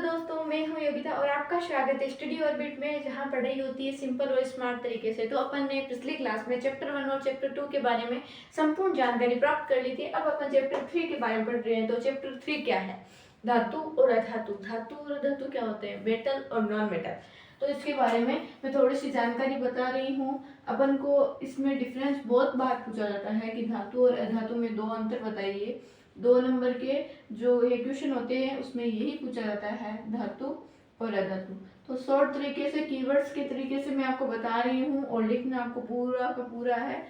दोस्तों, मैं हूं योगिता और आपका स्वागत है स्टडी ऑर्बिट में, जहां पढ़ाई होती है सिंपल और स्मार्ट तरीके से। तो अपन ने पिछली क्लास में चैप्टर 1 और चैप्टर 2 के बारे में संपूर्ण जानकारी प्राप्त कर ली थी। अब अपन चैप्टर 3 के बारे में पढ़ रहे हैं। तो चैप्टर 3 क्या है? धातु और अधातु। धातु और अधातु क्या होते हैं? मेटल और नॉन मेटल। तो इसके बारे में मैं थोड़ी सी जानकारी बता रही हूँ। अपन को इसमें डिफरेंस बहुत बार पूछा जाता है कि धातु और अधातु में दो अंतर बताइए। 2 नंबर के जो ये क्वेश्चन होते हैं उसमें यही पूछा जाता है, धातु और अधातु। तो शॉर्ट तरीके से कीवर्ड्स के तरीके से मैं आपको बता रही हूँ और लिखना आपको पूरा का पूरा है।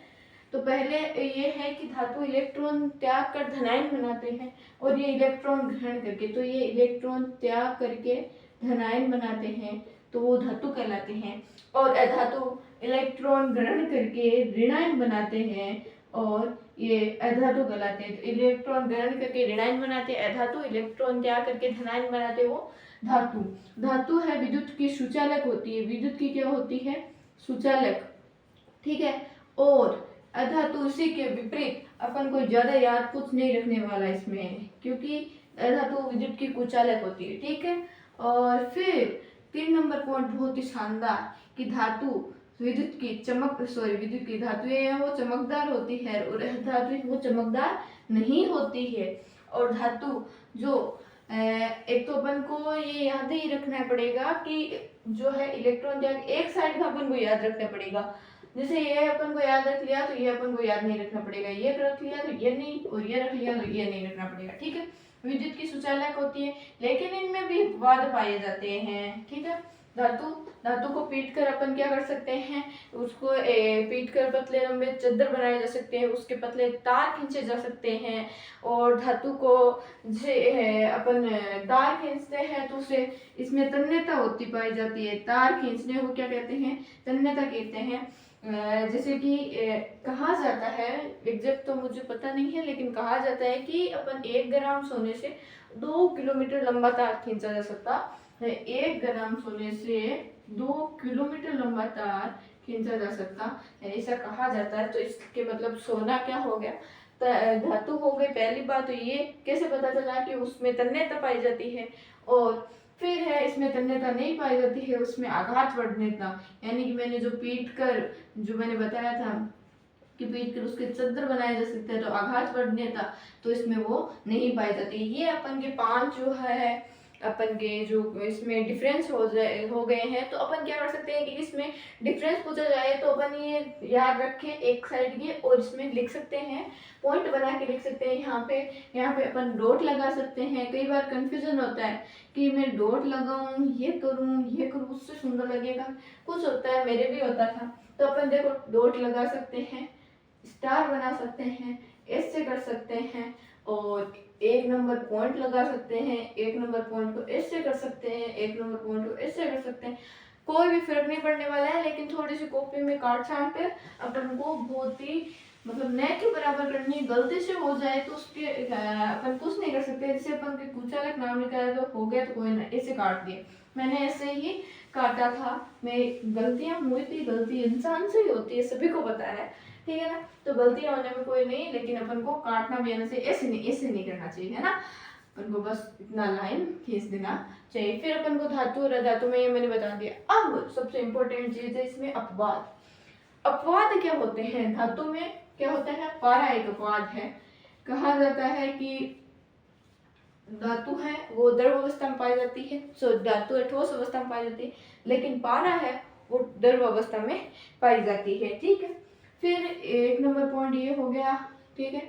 तो पहले ये है कि धातु इलेक्ट्रॉन त्याग कर धनायन बनाते हैं और ये इलेक्ट्रॉन ग्रहण करके, तो ये इलेक्ट्रॉन त्याग करके धनायन बनाते हैं तो वो धातु कहलाते हैं। और अधातु इलेक्ट्रॉन ग्रहण करके ऋणायन बनाते हैं और ये अधातु कहलाते हैं। तो इलेक्ट्रॉन ग्रहण करके ऋणायन बनाते हैं अधातु, इलेक्ट्रॉन त्याग करके धनायन बनाते वो धातु। धातु है विद्युत की सुचालक होती है। विद्युत की क्या होती है? सुचालक, ठीक है। और अधातु इसी के विपरीत, अपन को ज्यादा याद कुछ नहीं रखने वाला इसमें, क्योंकि अधातु विद्युत की कुचालक होती है, ठीक है। और फिर 3 नंबर पॉइंट बहुत ही शानदार कि धातु विद्युत की विद्युत की धातुएं हैं वो चमकदार होती है और धातु वो चमकदार नहीं होती है। और धातु जो एक तो अपन को ये याद ही रखना पड़ेगा कि जो है इलेक्ट्रॉन त्याग एक साइड का अपन को याद रखना पड़ेगा। जैसे ये अपन को याद रख लिया तो ये अपन को याद नहीं रखना पड़ेगा, ये रख लिया तो ये नहीं, और ये रख लिया तो ये नहीं रखना पड़ेगा, ठीक है। विद्युत की सुचालक होती है, लेकिन इनमें भी वाद पाए जाते हैं, ठीक है। धातु को पीट कर अपन क्या कर सकते हैं? उसको पीट कर पतले लंबे चद्दर बनाए जा सकते हैं, उसके पतले तार खींचे जा सकते हैं। और धातु को अपन तार खींचते हैं तो उसे इसमें तन्यता होती पाई जाती है। तार खींचने को क्या कहते हैं? तन्यता कहते हैं। जैसे कि कहा जाता है, एग्जैक्ट तो मुझे पता नहीं है, लेकिन कहा जाता है कि अपन 1 ग्राम सोने से 2 किलोमीटर लंबा तार खींचा जा सकता है। 1 ग्राम सोने से 2 किलोमीटर लंबा तार खींचा जा सकता है, ऐसा कहा जाता है। तो इसके मतलब सोना क्या हो गया? धातु हो गई। पहली बात तो ये कैसे पता चला कि उसमें तन्यता पाई जाती है। और फिर है इसमें तन्यता नहीं पाई जाती है, उसमें आघात वर्णनीयता, यानी कि मैंने जो पीट कर जो मैंने बताया था कि पीट कर उसके चद्दर बनाए जा सकते हैं, तो आघात वर्णनीयता तो इसमें वो नहीं पाई जाती। ये अपन के 5 जो है अपन के जो इसमें डिफरेंस हो गए हैं। तो अपन क्या कर सकते हैं कि इसमें डिफरेंस पूछा जाए तो अपन ये याद रखें एक साइड के, और इसमें लिख सकते हैं, पॉइंट बना के लिख सकते हैं। यहाँ पे अपन डॉट लगा सकते हैं। कई बार कंफ्यूजन होता है कि मैं डॉट लगाऊं, ये करूं, उससे सुंदर लगेगा, कुछ होता है, मेरे भी होता था। तो अपन देखो डॉट लगा सकते हैं, स्टार बना सकते हैं, ऐसे कर सकते हैं, और 1 नंबर पॉइंट लगा सकते हैं। 1 नंबर पॉइंट को ऐसे कर सकते हैं, 1 नंबर पॉइंट को ऐसे कर सकते हैं। कोई भी फर्क नहीं पड़ने वाला है, लेकिन थोड़ी सी कॉपी में काट छांट कर अपन को बहुत ही मतलब न के बराबर करनी है। गलती से हो जाए तो उसके अपन कुछ नहीं कर सकते। जैसे अपन के कुचालक नाम निकाला तो हो गया, तो कोई ना, ऐसे काट दिए, मैंने ऐसे ही काटा था। मैं गलतियां हुई थी, गलती इंसान से ही होती है, सभी को पता है, ठीक है ना। तो गलतियां होने में कोई नहीं, लेकिन अपन को काटना भी आने से ऐसे नहीं करना चाहिए, है ना। अपन को बस इतना लाइन खींच देना चाहिए। फिर अपन को धातु और अधातु में ये मैंने बता दिया। अब सबसे इम्पोर्टेंट चीज है इसमें अपवाद। अपवाद क्या होते हैं? धातु में क्या होता है? पारा एक अपवाद है। कहा जाता है कि धातु है वो द्रव अवस्था में पाई जाती है, धातु है ठोस अवस्था में पाई जाती है, लेकिन पारा है वो द्रव अवस्था में पाई जाती है, ठीक है। फिर 1 नंबर पॉइंट ये हो गया, ठीक है।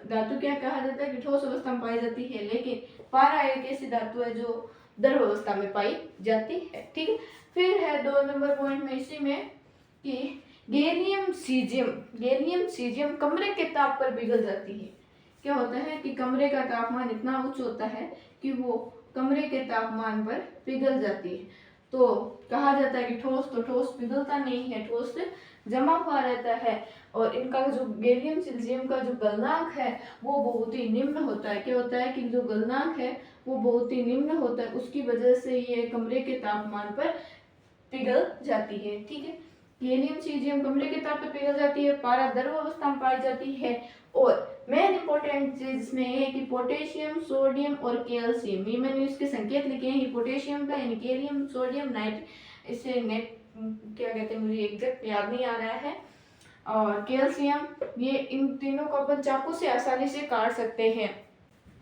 धातु क्या कहा जाता है कि ठोस अवस्था में पाई जाती है, लेकिन पारा एक ऐसी धातु है जो द्रव अवस्था में पाई जाती है, ठीक है। फिर है 2 नंबर पॉइंट में इसी में कि गैलियम सीजियम कमरे के ताप पर पिघल जाती है। क्या होता है कि कमरे का तापमान इतना उच्च होता है कि वो कमरे के तापमान पर पिघल जाती है। तो कहा जाता है कि ठोस पिघलता नहीं है, ठोस से जमा हुआ रहता है। और इनका जो गैलियम सीजियम का जो गलनांक है वो बहुत ही निम्न होता है। क्या होता है कि जो गलनांक है वो बहुत ही निम्न होता है, उसकी वजह से ये कमरे के तापमान पर पिघल जाती है, ठीक है। गैलियम सीजियम कमरे के ताप पर पिघल जाती है, पारा द्रव अवस्था में पाई जाती है। और मेन इंपॉर्टेंट चीज इसमें है कि पोटेशियम, सोडियम और कैल्शियम, ये मैंने इसके संकेत लिखे हैं। ये पोटेशियम का यानी कैलियम, सोडियम, नाइट, इसे नेट क्या कहते हैं मुझे एग्जैक्ट याद नहीं आ रहा है, और कैल्शियम, ये इन तीनों को अपन चाकू से आसानी से काट सकते हैं।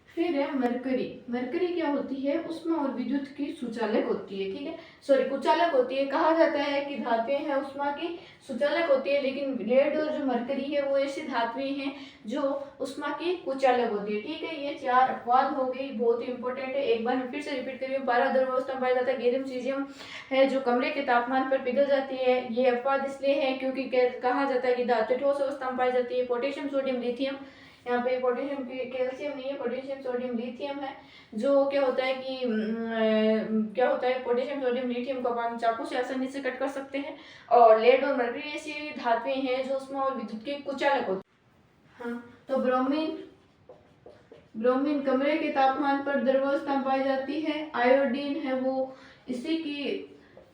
फिर है मरकरी। मरकरी क्या होती है, उष्मा और विद्युत की सुचालक होती है, ठीक है, सॉरी कुचालक होती है। कहा जाता है कि धातुएं हैं उष्मा की सुचालक होती है, लेकिन लेड और जो मरकरी है वो ऐसी धातुएं हैं जो उष्मा की कुचालक होती है, ठीक है। ये 4 अपवाद हो गई, बहुत ही इंपॉर्टेंट है। एक बार मैं फिर से रिपीट कर रही हूँ। पारा द्रव अवस्था में पाया जाता है। गैलियम सीजियम है जो कमरे के तापमान पर पिघल जाती है। ये अपवाद इसलिए है क्योंकि कहा जाता है कि धातु ठोस अवस्था में पाई जाती है। पोटेशियम, सोडियम, लिथियम, यहाँ पे पोटेशियम कैल्शियम नहीं है, पोटेशियम सोडियम लिथियम है। जो क्या होता है कि क्या होता है, पोटेशियम सोडियम लिथियम को अपन चाकू से आसानी से कट कर सकते हैं। और लेड और मरकरी ऐसी धातुएं हैं जो उष्मा और विद्युत के कुचालक होती हैं। हाँ, तो ब्रोमीन, ब्रोमीन कमरे के तापमान पर द्रवावस्था में पाई जाती है। आयोडीन है वो इसी की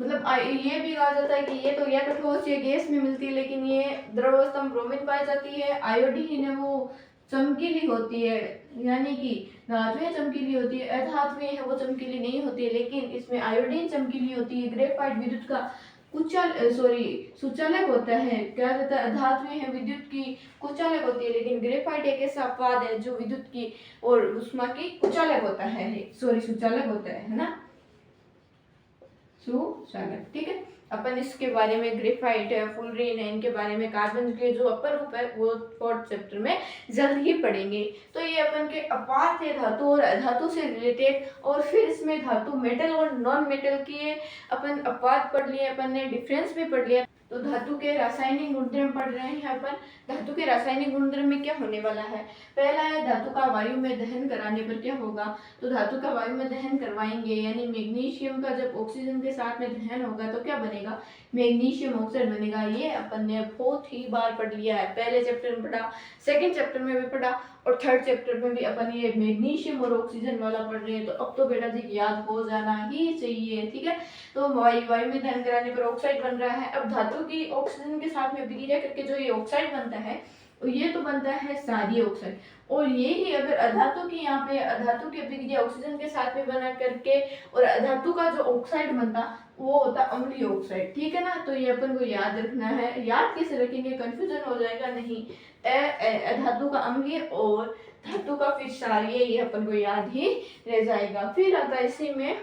मतलब ये भी कहा जाता है कि ये तो या तो ठोस या गैस में मिलती है, लेकिन ये द्रवावस्था में ब्रोमीन पाई जाती है। आयोडीन है वो चमकीली होती है, यानी कि धातुएं चमकीली होती है, अधातुएं है वो चमकीली नहीं होती है, लेकिन इसमें आयोडीन चमकीली होती है। ग्रेफाइट विद्युत का सुचालक होता है। क्या कहता है, अधातुएं है विद्युत की कुचालक होती है, लेकिन ग्रेफाइट एक ऐसा अपवाद है जो विद्युत की और उष्मा की कुचालक होता है, सुचालक होता है ना, सुचालक, ठीक है। अपन इसके बारे में ग्रेफाइट है, फुलरीन है, इनके बारे में कार्बन के जो अपर रूप है वो 4th चैप्टर में जल्द ही पढ़ेंगे। तो ये अपन के अपवाद थे धातु और अधातु से रिलेटेड। और फिर इसमें धातु मेटल और नॉन मेटल की अपन अपवाद पढ़ लिए, अपन ने डिफरेंस भी पढ़ लिया। तो धातु के रासायनिक गुणधर्म पढ़ रहे हैं अपन। धातु के रासायनिक गुणधर्म में क्या होने वाला है, पहला है धातु का वायु में दहन कराने पर क्या होगा। तो धातु का वायु में दहन करवाएंगे, यानी मैग्नीशियम का जब ऑक्सीजन के साथ में दहन होगा तो क्या बनेगा, मैग्नीशियम ऑक्साइड बनेगा। ये अपन ने बहुत ही बार पढ़ लिया है, पहले चैप्टर में पढ़ा, सेकंड चैप्टर में भी पढ़ा, और 3rd चैप्टर में भी अपन ये मैग्नीशियम और ऑक्सीजन वाला पढ़ रहे हैं। तो अब तो बेटा जी याद हो जाना ही चाहिए, ठीक है। तो वायु में दहन कराने पर ऑक्साइड बन रहा है। अब धातु की ऑक्सीजन के साथ में अभिक्रिया करके जो ये ऑक्साइड बनता है, ये तो बनता है क्षारीय ऑक्साइड। और यही अगर अधातु की यहाँ पे अधातु की अभिक्रिया ऑक्सीजन के साथ में बना करके और अधातु का जो ऑक्साइड बनता वो होता अम्लीय ऑक्साइड, ठीक है ना। तो ये अपन को याद रखना है। याद कैसे रखेंगे, कंफ्यूजन हो जाएगा नहीं। धातु का अम्लीय और धातु का फिर क्षारीय, ये अपन को याद ही रह जाएगा। फिर आता है इसी में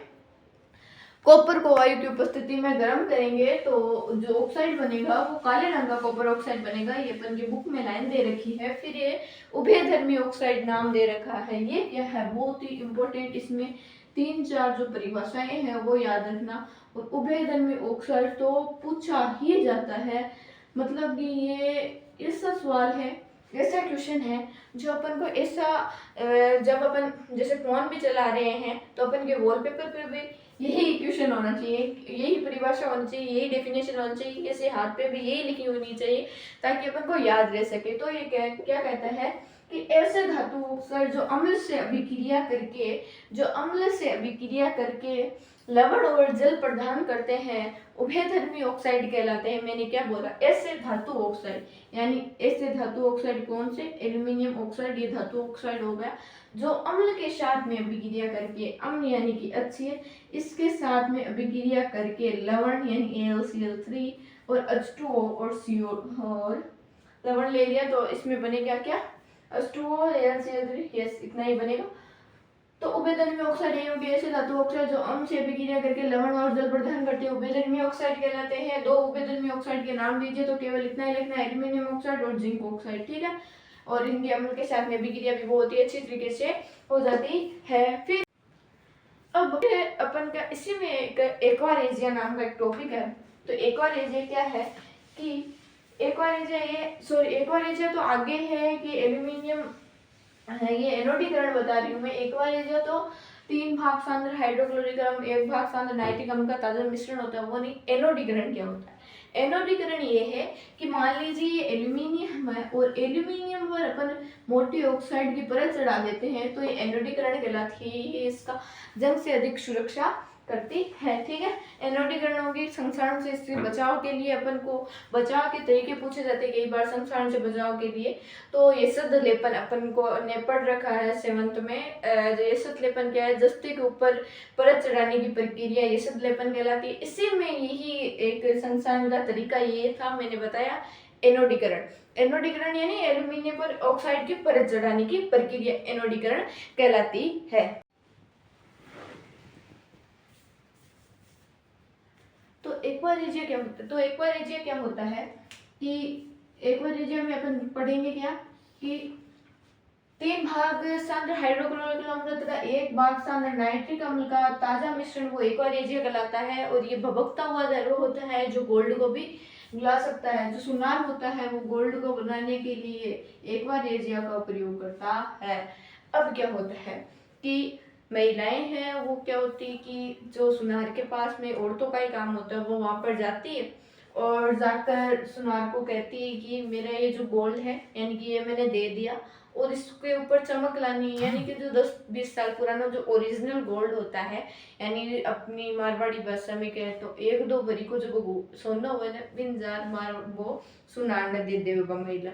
कॉपर को वायु की उपस्थिति में गर्म करेंगे तो जो ऑक्साइड बनेगा वो काले रंग का कॉपर ऑक्साइड बनेगा। ये अपन की बुक में लाइन दे रखी है। फिर ये उभयधर्मी ऑक्साइड नाम दे रखा है। ये क्या है, बहुत ही इंपॉर्टेंट, इसमें 3-4 जो परिभाषाएं हैं वो याद रखना। और उभयधर्मी ऑक्साइड तो पूछा ही जाता है, मतलब कि ये ऐसा सवाल है, ऐसा क्वेश्चन है जो अपन को ऐसा जब अपन जैसे फोन भी चला रहे हैं तो अपन के वॉलपेपर पर भी यही क्वेश्चन होना चाहिए, यही परिभाषा होनी चाहिए, यही डेफिनेशन होनी चाहिए, ऐसे हाथ पे भी यही लिखी होनी चाहिए ताकि अपन को याद रह सके। तो ये क्या कहता है कि ऐसे धातु सर जो अम्ल से अभिक्रिया करके लवण और जल प्रदान करते हैं उभयधर्मी ऑक्साइड कहलाते हैं। मैंने क्या बोला, ऐसे धातु ऑक्साइड, यानी ऐसे धातु ऑक्साइड कौन से, एल्यूमिनियम ऑक्साइड, ये धातु ऑक्साइड हो गया जो अम्ल के साथ में अभिक्रिया करके, अम्ल यानी कि HCl, इसके साथ में अभिक्रिया करके लवण यानी AlCl3 और H2O और CO और लवण ले लिया तो इसमें बनेगा क्या, H2O और AlCl3, यस इतना ही बनेगा। तो उभयधर्मी ऑक्साइड ये होगी ऐसे धातु ऑक्साइड जो अम्ल से अभिक्रिया करके लवण और जल प्रदान करते हैं, उभयधर्मी ऑक्साइड कहलाते हैं। 2 उभयधर्मी ऑक्साइड के नाम दीजिए तो केवल इतना ही लिखना है, एल्यूमिनियम ऑक्साइड और जिंक ऑक्साइड, ठीक है। और इनके अम्ल के साथ में अभिक्रिया भी बहुत ही अच्छी तरीके से हो जाती है। फिर अब अपन का इसी में एक एक्वारेजिया नाम का एक टॉपिक है। तो एक्वारेजिया क्या है कि एक्वारेजिया तो आगे है कि एल्यूमिनियम है, ये एनोडीकरण बता रही हूँ मैं। एक्वारेजिया तो 3 भाग सांद्र हाइड्रोक्लोरिक अम्ल 1 भाग सांद्र नाइट्रिक अम्ल का ताजा मिश्रण होता है, वो नहीं। एनोडीकरण क्या होता है, एनोडीकरण ये है कि मान लीजिए ये एल्यूमिनियम है और एल्यूमिनियम पर अपन मोटी ऑक्साइड की परत चढ़ा देते हैं तो ये एनोडीकरण कहलाती है। इसका जंग से अधिक सुरक्षा करती है। ठीक है, एनोडीकरण होगी संक्षारण से इससे बचाव के लिए। अपन को बचाव के तरीके पूछे जाते हैं कई बार संक्षारण से बचाव के लिए। तो यशद लेपन अपन को ने पढ़ रखा है 7th में। यशद लेपन क्या है, जस्ते के ऊपर परत चढ़ाने की प्रक्रिया यशद लेपन कहलाती है। इसी में यही एक संक्षारण का तरीका ये था, मैंने बताया एनोडीकरण। एनोडीकरण यानी एल्यूमिनियम पर ऑक्साइड की परत चढ़ाने की प्रक्रिया एनोडीकरण कहलाती है। तो एक्वारेजिया क्या होता है? तो एक्वारेजिया क्या होता है कि एक्वारेजिया में अपन पढ़ेंगे क्या कि 3 भाग सांद्र हाइड्रोक्लोरिक अम्ल तथा 1 भाग सांद्र नाइट्रिक अम्ल का ताजा मिश्रण वो एक्वारेजिया कहलाता है। और ये भभकता हुआ द्रव होता है जो गोल्ड को भी मिला सकता है। जो सुनार होता है वो गोल्ड को बनाने के लिए एक्वारेजिया का प्रयोग करता है। अब क्या होता है कि महिलाएं हैं वो क्या होती है कि जो सुनार के पास में औरतों का ही काम होता है, वो वहां पर जाती है और जाकर सुनार को कहती है कि मेरा ये जो गोल्ड है यानी कि ये मैंने दे दिया और इसके ऊपर चमक लानी है। यानी कि जो 10-20 साल पुराना जो ओरिजिनल गोल्ड होता है, यानी अपनी मारवाड़ी भाषा में कहे तो 1-2 भरी को जो सोना हुआ है बिन जार मार वो सुनार ने दे देगा महिला।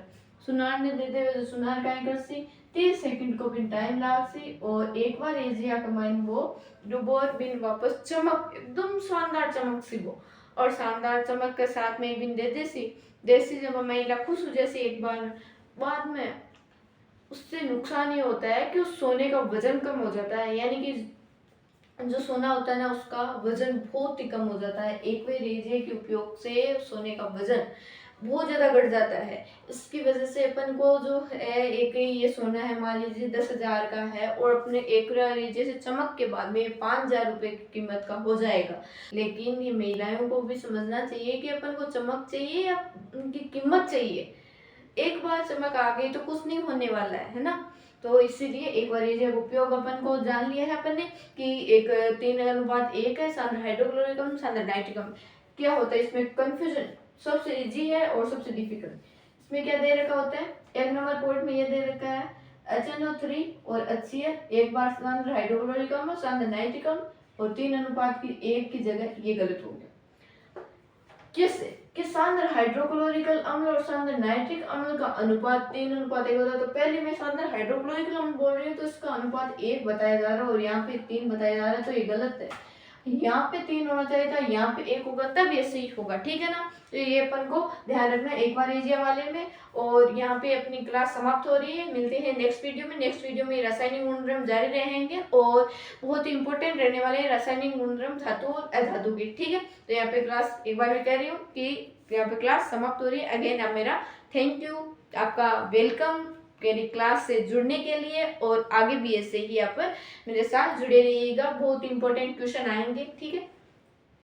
सुनार ने दे देवे तो सुनार काय कर सी 30 सेकंड को बिन टाइम लाग सी और एक बार एजिया कमाइन वो डुबोर बिन वापस चमक एकदम शानदार चमक सी वो। और शानदार चमक के साथ में बिन दे देसी जब महिला खुश हो जैसे एक बार बाद में उससे नुकसान ये होता है कि उस सोने का वजन कम हो जाता है। यानी कि जो सोना होता है ना उसका वजन बहुत ही कम हो जाता है। एक्वारेजिया के उपयोग से सोने का वजन बहुत ज़्यादा बढ़ जाता है। इसकी वजह से अपन को जो है एक ये सोना है मान लीजिए 10,000 का है और अपने एक्वारेजिया से चमक के बाद में 5,000 रुपये की कीमत का हो जाएगा। लेकिन ये महिलाओं को भी समझना चाहिए कि अपन को चमक चाहिए या उनकी कीमत चाहिए। एक बार चमक आ गई तो कुछ नहीं होने वाला है ना। तो इसीलिए एक्वारेजिया का उपयोग अपन को जान लिया है अपन ने कि एक 3:1 है सांद्र हाइड्रोक्लोरिक अम्ल सांद्र नाइट्रिक अम्ल। क्या होता है इसमें कंफ्यूजन, सबसे इजी है और सबसे डिफिकल्ट। इसमें क्या दे रखा होता है, 1 नंबर पॉइंट में ये दे रखा है HNO3 और HCl 1 बार सांद्र हाइड्रोक्लोरिक अम्ल सांद्र नाइट्रिक अम्ल और 3:1 की जगह ये गलत हो गया। कैसे कि सांद्र हाइड्रोक्लोरिक अम्ल और सांद्र नाइट्रिक अम्ल का अनुपात 3:1 होता है। तो पहले मैं सांद्र हाइड्रोक्लोरिक अम्ल बोल रही हूँ तो इसका अनुपात 1 बताया जा रहा है और यहाँ पे 3 बताया जा रहा है, तो ये गलत है। यहाँ पे 3 होना चाहिए था, यहाँ पे 1 होगा तब ये सही होगा। ठीक है ना, तो ये अपन को ध्यान रखना है एक्वारेजिया वाले में। और यहाँ पे अपनी क्लास समाप्त हो रही है, मिलते हैं नेक्स्ट वीडियो में। नेक्स्ट वीडियो में रासायनिक गुणधर्म जारी रहेंगे और बहुत ही इंपॉर्टेंट रहने वाले हैं रासायनिक गुणधर्म धातु और अधातु के। ठीक है, तो यहाँ पे क्लास एक बार मैं कह रही हूँ कि यहाँ पे क्लास समाप्त हो रही है। अगेन आप मेरा थैंक यू, आपका वेलकम मेरी क्लास से जुड़ने के लिए। और आगे भी ऐसे ही आप मेरे साथ जुड़े रहिएगा, बहुत इंपॉर्टेंट क्वेश्चन आएंगे। ठीक है।